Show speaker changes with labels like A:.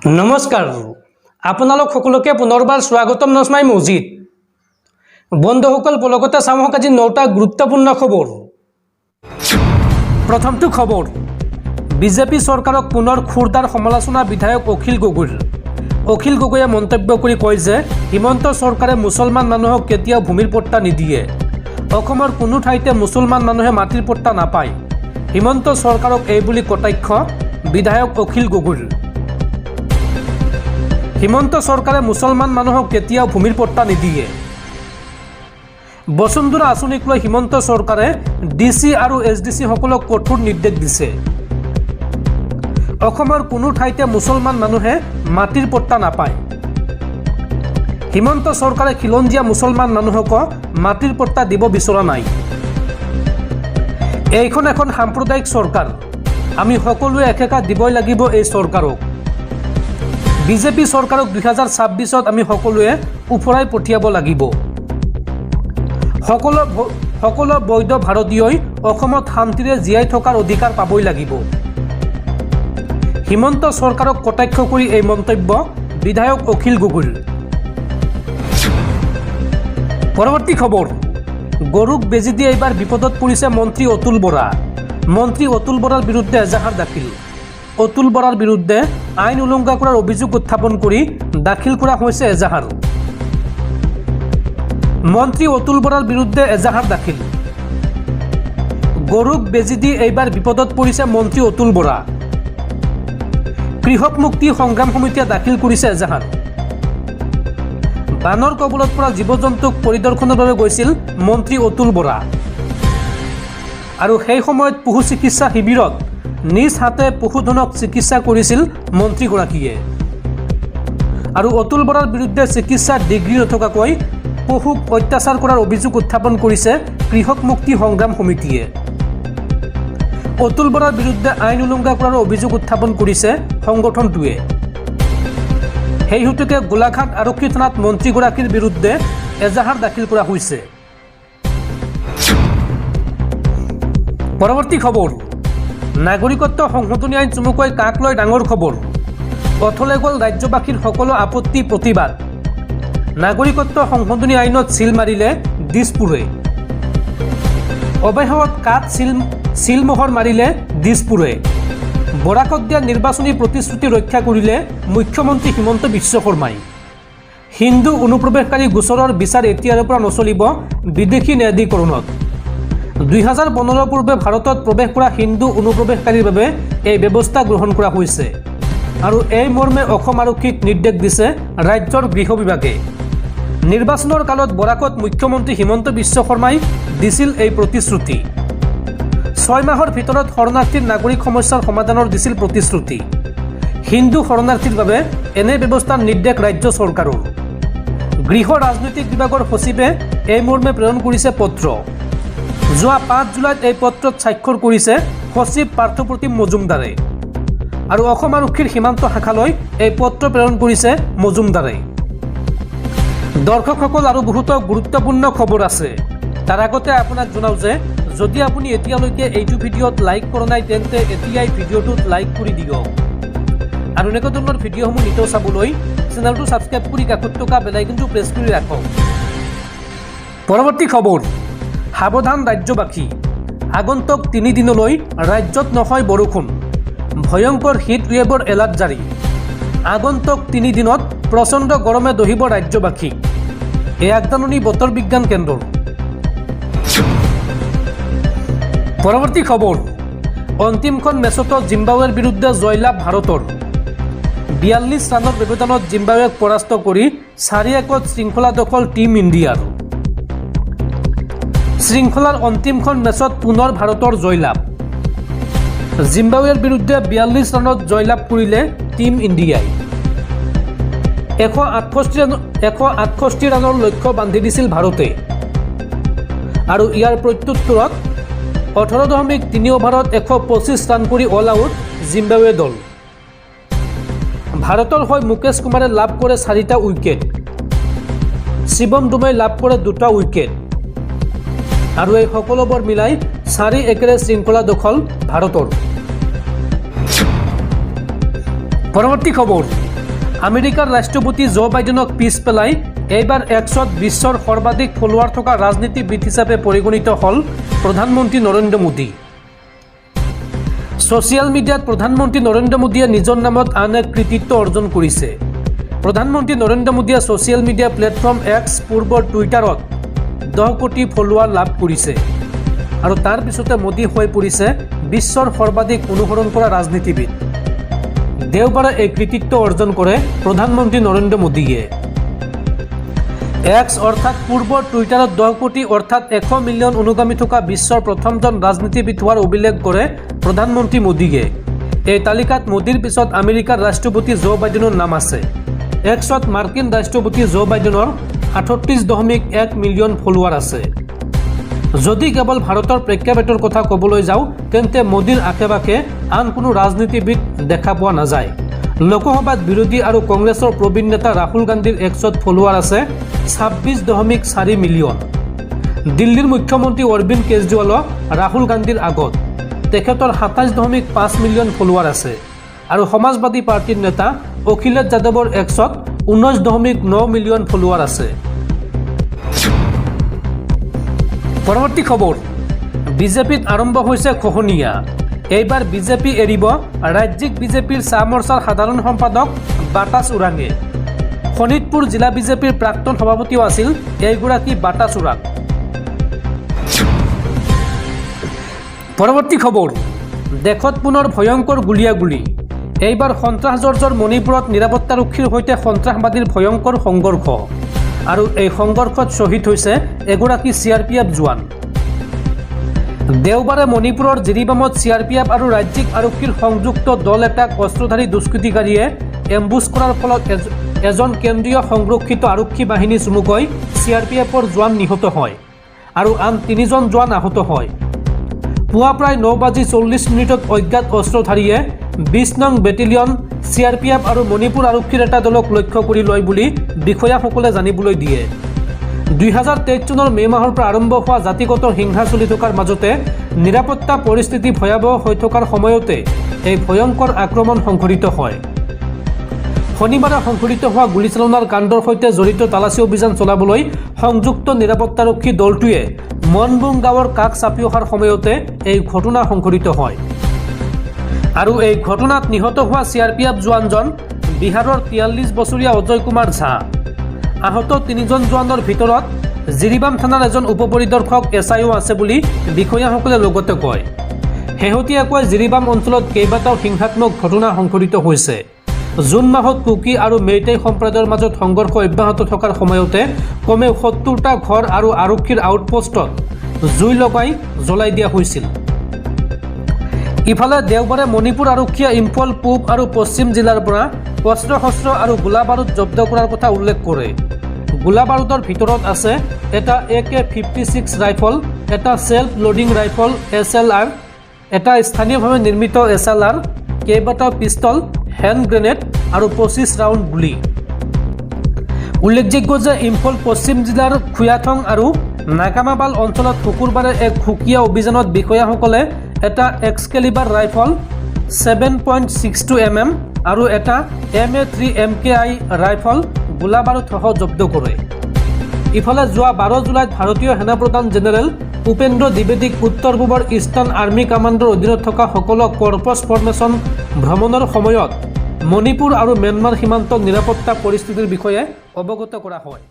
A: নমস্কাৰ আপোনালোক সকলোকে পুনৰবাৰ স্বাগতম নজমাই মছজিদ বন্ধুসকল পলকতে চামক আজি 9টা গুৰুত্বপূৰ্ণ খবৰ। প্ৰথমটো খবৰ, বিজেপি চৰকাৰক পুনৰ খুৰদাৰ সমালোচনা বিধায়ক অখিল গগৈয়ে মন্তব্য কৰি কয় যে হিমন্ত চৰকাৰে মুছলমান মানুহক কেতিয়াও ভূমিৰ পট্টা নিদিয়ে। অসমৰ কোনো ঠাইতে মুছলমান মানুহে মাটিৰ পট্টা নাপায়। হিমন্ত চৰকাৰক এই বুলি কটাক্ষ বিধায়ক অখিল গগৈৰ। হিমন্ত চৰকাৰে মুছলমান মানুহক কেতিয়াও ভূমিৰ পট্টা নিদিয়ে। বসুন্ধৰা আঁচনিক লৈ হিমন্ত চৰকাৰে ডিচি আৰু এছডিচি সকলক কঠোৰ নিৰ্দেশ দিছে। অসমৰ কোনো ঠাইতে মুছলমান মানুহে মাটিৰ পট্টা নাপায়। হিমন্ত চৰকাৰে খিলঞ্জীয়া মুছলমান মানুহক মাটিৰ পট্টা দিব বিচৰা নাই। এইখন এখন সাম্প্ৰদায়িক চৰকাৰ, আমি সকলোৱে একেকাৰ দিবই লাগিব এই চৰকাৰক। বিজেপি চৰকাৰক 2026ত আমি সকলোৱে উফৰাই পঠিয়াব লাগিব। সকলো বৈধ ভাৰতীয়ই অসমত শান্তিৰে জীয়াই থকাৰ অধিকাৰ পাবই লাগিব। হিমন্ত চৰকাৰক কটাক্ষ কৰি এই মন্তব্য বিধায়ক অখিল গগৈৰ। পৰৱৰ্তী খবৰ, গৰুক বেজী দি এইবাৰ বিপদত পৰিছে মন্ত্ৰী অতুল বৰা। মন্ত্ৰী অতুল বৰাৰ বিৰুদ্ধে এজাহাৰ দাখিল। অতুল বৰাৰ বিৰুদ্ধে আইন উলংঘা কৰাৰ অভিযোগ উত্থাপন কৰি দাখিল কৰা হৈছে এজাহাৰ। মন্ত্ৰী অতুল বৰাৰ বিৰুদ্ধে এজাহাৰ দাখিল। গৰুক বেজী দি এইবাৰ বিপদত পৰিছে মন্ত্ৰী অতুল বৰা। কৃষক মুক্তি সংগ্ৰাম সমিতিয়ে দাখিল কৰিছে এজাহাৰ। বানৰ কবলত পৰা জীৱ জন্তুক পৰিদৰ্শনৰ বাবে গৈছিল মন্ত্ৰী অতুল বৰা আৰু সেই সময়ত পশু চিকিৎসা শিবিৰত নিজ হাতে পশুধনক চিকিৎসা কৰিছিল মন্ত্ৰীগৰাকীয়ে। আৰু অতুল বৰাৰ বিৰুদ্ধে চিকিৎসাৰ ডিগ্ৰী নথকাকৈ পশুক অত্যাচাৰ কৰাৰ অভিযোগ উত্থাপন কৰিছে কৃষক মুক্তি সংগ্ৰাম সমিতিয়ে। অতুল বৰাৰ বিৰুদ্ধে আইন উলংঘা কৰাৰ অভিযোগ উত্থাপন কৰিছে সংগঠনটোৱে। সেই হেতুকে গোলাঘাট আৰক্ষী থানাত মন্ত্ৰীগৰাকীৰ বিৰুদ্ধে এজাহাৰ দাখিল কৰা হৈছে। পৰৱৰ্তী খবৰ, নাগৰিকত্ব সংশোধনী আইন চমুকৈ কাক লৈ ডাঙৰ খবৰ। অথলে গ'ল ৰাজ্যবাসীৰ সকলো আপত্তি প্ৰতিবাদ। নাগৰিকত্ব সংশোধনী আইনত চিল মাৰিলে দিছপুৰে। অৱশেষত কাত চিলমোহৰ মাৰিলে দিছপুৰে। বৰাকত দিয়া নিৰ্বাচনী প্ৰতিশ্ৰুতি ৰক্ষা কৰিলে মুখ্যমন্ত্ৰী হিমন্ত বিশ্ব শৰ্মাই। হিন্দু অনুপ্ৰৱেশকাৰী গোচৰৰ বিচাৰ এতিয়াৰে পৰা নচলিব বিদেশী ন্যায়াধিকৰণত। 2015 পূৰ্বে ভাৰতত প্ৰৱেশ কৰা হিন্দু অনুপ্ৰৱেশকাৰীৰ বাবে এই ব্যৱস্থা গ্ৰহণ কৰা হৈছে আৰু এই মৰ্মে অসম আৰক্ষীক নিৰ্দেশ দিছে ৰাজ্যৰ গৃহ বিভাগে। নিৰ্বাচনৰ কালত বৰাকত মুখ্যমন্ত্ৰী হিমন্ত বিশ্ব শৰ্মাই দিছিল এই প্ৰতিশ্ৰুতি। 6 মাহৰ ভিতৰত শৰণাৰ্থীৰ নাগৰিক সমস্যাৰ সমাধানৰ দিছিল প্ৰতিশ্ৰুতি। হিন্দু শৰণাৰ্থীৰ বাবে এনে ব্যৱস্থাৰ নিৰ্দেশ ৰাজ্য চৰকাৰৰ। গৃহ ৰাজনৈতিক বিভাগৰ সচিবে এই মৰ্মে প্ৰেৰণ কৰিছে পত্ৰ। যোৱা 5 জুলাইত এই পত্ৰত স্বাক্ষৰ কৰিছে সচিব পাৰ্থপ্ৰতিম মজুমদাৰে আৰু অসম আৰক্ষীৰ সীমান্ত শাখালৈ এই পত্ৰ প্ৰেৰণ কৰিছে মজুমদাৰে। দৰ্শকসকল, আৰু বহুতো গুৰুত্বপূৰ্ণ খবৰ আছে। তাৰ আগতে আপোনাক জনাওঁ যে যদি আপুনি এতিয়ালৈকে এইটো ভিডিঅ'ত লাইক কৰা নাই তেন্তে এতিয়াই ভিডিঅ'টোত লাইক কৰি দিয়ক আৰু এনেকুৱা ধৰণৰ ভিডিঅ'সমূহ নিতৌ চাবলৈ চেনেলটো ছাবস্ক্ৰাইব কৰি কাষত থকা বেল আইকনটো প্ৰেছ কৰি ৰাখক। পৰৱৰ্তী খবৰ, সাৱধান ৰাজ্যবাসী। আগন্তুক 3 দিনলৈ ৰাজ্যত নহয় বৰষুণ। ভয়ংকৰ হিট ৱেভৰ এলাৰ্ট জাৰি। আগন্তুক 3 দিনত প্ৰচণ্ড গৰমে দহিব ৰাজ্যবাসীক। এই আগজাননী বতৰ বিজ্ঞান কেন্দ্ৰৰ। পৰৱৰ্তী খবৰ, অন্তিমখন মেচতো জিম্বাবৱেৰ বিৰুদ্ধে জয়লাভ ভাৰতৰ। 42 ৰানৰ ব্যৱধানত জিম্বাবৱেক পৰাস্ত কৰি 4-1ত শৃংখলা দখল টীম ইণ্ডিয়াৰ। শৃংখলাৰ অন্তিমখন মেচত পুনৰ ভাৰতৰ জয়লাভ। জিম্বাবৱেৰ বিৰুদ্ধে 42 ৰানত জয়লাভ কৰিলে টীম ইণ্ডিয়াই। 168 ৰানৰ লক্ষ্য বান্ধি দিছিল ভাৰতে আৰু ইয়াৰ প্ৰত্যুত্তৰত 18.3 অভাৰত 125 ৰান কৰি অল আউট জিম্বাবৱে দল। ভাৰতৰ হৈ মুকেশ কুমাৰে লাভ কৰে 4টা উইকেট। শিৱম ডুমে লাভ কৰে 2টা উইকেট আৰু এই সকলোবোৰ মিলাই 4-1 শৃংখলা দখল ভাৰতৰ। পৰৱৰ্তী খবৰ, আমেৰিকাৰ ৰাষ্ট্ৰপতি জো বাইডেনক পিছ পেলাই এইবাৰ এক্সত বিশ্বৰ সৰ্বাধিক ফলোৱাৰ থকা ৰাজনীতিবিদ হিচাপে পৰিগণিত হ'ল প্ৰধানমন্ত্ৰী নৰেন্দ্ৰ মোদী। ছ'চিয়েল মিডিয়াত প্ৰধানমন্ত্ৰী নৰেন্দ্ৰ মোদীয়ে নিজৰ নামত আন এক কৃতিত্ব অৰ্জন কৰিছে। প্ৰধানমন্ত্ৰী নৰেন্দ্ৰ মোদীয়ে ছ'চিয়েল মিডিয়া প্লেটফৰ্ম এক্স পূৰ্বৰ টুইটাৰত 10 কোটি ফলোৱাৰ লাভ কৰিছে আৰু তাৰ পিছতে মোদী হৈ পৰিছে বিশ্বৰ সৰ্বাধিক অনুসৰণ কৰা ৰাজনীতিবিদ। দেওবাৰে এই কৃতিত্ব অৰ্জন কৰে প্ৰধানমন্ত্ৰী নৰেন্দ্ৰ মোদীয়ে। এক্স অৰ্থাৎ পূৰ্বৰ টুইটাৰত 10 কোটি অৰ্থাৎ 100 মিলিয়ন অনুগামী থকা বিশ্বৰ প্ৰথমজন ৰাজনীতিবিদ হোৱাৰ অভিলেখ কৰে প্ৰধানমন্ত্ৰী মোদীয়ে। এই তালিকাত মোদীৰ পিছত আমেৰিকাৰ ৰাষ্ট্ৰপতি জো বাইডেনৰ নাম আছে। এক্সত মাৰ্কিন ৰাষ্ট্ৰপতি জো বাইডেনৰ 38.1 মিলিয়ন ফলোৱাৰ আছে। যদি কেৱল ভাৰতৰ প্ৰেক্ষাপটৰ কথা ক'বলৈ যাওঁ তেন্তে মোদীৰ আশে-পাশে আন কোনো ৰাজনীতিবিদ দেখা পোৱা নাযায়। লোকসভাত বিৰোধী আৰু কংগ্ৰেছৰ প্ৰবীণ নেতা ৰাহুল গান্ধীৰ এক্সত ফলোৱাৰ আছে 26.4 মিলিয়ন। দিল্লীৰ মুখ্যমন্ত্ৰী অৰবিন্দ কেজৰিৱালো ৰাহুল গান্ধীৰ আগত, তেখেতৰ 27.5 মিলিয়ন ফলোৱাৰ আছে আৰু সমাজবাদী পাৰ্টীৰ নেতা অখিলেশ যাদৱৰ এক্সত 19.9 মিলিয়ন ফলোৱাৰ আছে। পৰৱৰ্তী খবৰ, বিজেপিত আৰম্ভ হৈছে খহনীয়া। এইবাৰ বিজেপি এৰিব ৰাজ্যিক বিজেপিৰ চাহ মৰ্চাৰ সাধাৰণ সম্পাদক বাটাছ ওৰাঙে। শোণিতপুৰ জিলা বিজেপিৰ প্ৰাক্তন সভাপতিও আছিল এইগৰাকী বাটাছ ওৰাং। পৰৱৰ্তী খবৰ, দেশত পুনৰ ভয়ংকৰ গুলীয়াগুলী। এইবাৰ সন্ত্ৰাসজৰ্জৰ মণিপুৰত নিৰাপত্তাৰক্ষীৰ সৈতে সন্ত্ৰাসবাদীৰ ভয়ংকৰ সংঘৰ্ষ আৰু এই সংঘৰ্ষত শ্বহীদ হৈছে এগৰাকী CRPF জোৱান। দেওবাৰে মণিপুৰৰ জিৰিবামত CRPF আৰু ৰাজ্যিক আৰক্ষীৰ সংযুক্ত দল এটাক অস্ত্ৰধাৰী দুষ্কৃতিকাৰীয়ে এম্বুছ কৰাৰ ফলত এজন কেন্দ্ৰীয় সংৰক্ষিত আৰক্ষী বাহিনী চমুকৈ CRPFৰ জোৱান নিহত হয় আৰু আন 3জন জোৱান আহত হয়। পুৱা প্ৰায় 9:40 অজ্ঞাত অস্ত্ৰধাৰীয়ে 20 নং বেটেলিয়ন CRPF আৰু মণিপুৰ আৰক্ষীৰ এটা দলক লক্ষ্য কৰি লয় বুলি বিষয়াসকলে জানিবলৈ দিয়ে। 2023 চনৰ মে' মাহৰ পৰা আৰম্ভ হোৱা জাতিগত হিংসা চলি থকাৰ মাজতে নিৰাপত্তা পৰিস্থিতি ভয়াৱহ হৈ থকাৰ সময়তে এই ভয়ংকৰ আক্ৰমণ সংঘটিত হয়। শনিবাৰে সংঘটিত হোৱা গুলীচালনাৰ কাণ্ডৰ সৈতে জড়িত তালাচী অভিযান চলাবলৈ সংযুক্ত নিৰাপত্তাৰক্ষী দলটোৱে মনবুং গাঁৱৰ কাষ চাপি অহাৰ সময়তে এই ঘটনা সংঘটিত হয় আৰু এই ঘটনাত নিহত হোৱা CRPF জোৱানজন বিহাৰৰ 43 বছৰীয়া অজয় কুমাৰ ঝা। আহত 3জন জোৱানৰ ভিতৰত জিৰিবাম থানাৰ এজন উপ পৰিদৰ্শক SIও আছে বুলি বিষয়াসকলে লগতে কয়। শেহতীয়াকৈ জিৰিবাম অঞ্চলত কেইবাটাও হিংসাত্মক ঘটনা সংঘটিত হৈছে। জুন মাহত কুকি আৰু মেইটেই সম্প্ৰদায়ৰ মাজত সংঘৰ্ষ অব্যাহত থকাৰ সময়তে কমেও 70টা ঘৰ আৰু আৰক্ষীৰ আউটপোষ্টত জুই লগাই জ্বলাই দিয়া হৈছিল। ইফালে দেওবাৰে মণিপুৰ আৰক্ষীয়ে ইম্ফল পূব আৰু পশ্চিম জিলাৰ পৰা অস্ত্ৰ-শস্ত্ৰ আৰু গোলা বাৰুদ জব্দ কৰাৰ কথা উল্লেখ কৰে। গোলা বাৰুদৰ ভিতৰত আছে এটা AK-56 ৰাইফল, এটা ছেল্ফ লোডিং ৰাইফল SLR, এটা স্থানীয়ভাৱে নিৰ্মিত SLR, কেইবাটাও পিষ্টল, হেণ্ড গ্ৰেনেড আৰু 25 ৰাউণ্ড গুলী। উল্লেখযোগ্য যে ইম্ফল পশ্চিম জিলাৰ খুয়াথং আৰু নাগামাবাল অঞ্চলত শুকুৰবাৰে এক সুকীয়া অভিযানত বিষয়াসকলে এটা এক্সকেলিবাৰ ৰাইফল 7.62 mm আৰু এটা MA3 MKI ৰাইফল গোলা বাৰুদসহ জব্দ কৰে। ইফালে যোৱা 12 জুলাইত ভাৰতীয় সেনাপ্ৰধান জেনেৰেল উপেন্দ্ৰ দ্বিবেদীক উত্তৰ পূবৰ ইষ্টাৰ্ণ আৰ্মি কামাণ্ডৰ অধীনত থকা সকলো কৰ্পছ ফৰ্মেশ্যন ভ্ৰমণৰ সময়ত মণিপুৰ আৰু ম্যানমাৰ সীমান্তৰ নিৰাপত্তা পৰিস্থিতিৰ বিষয়ে অৱগত কৰা হয়।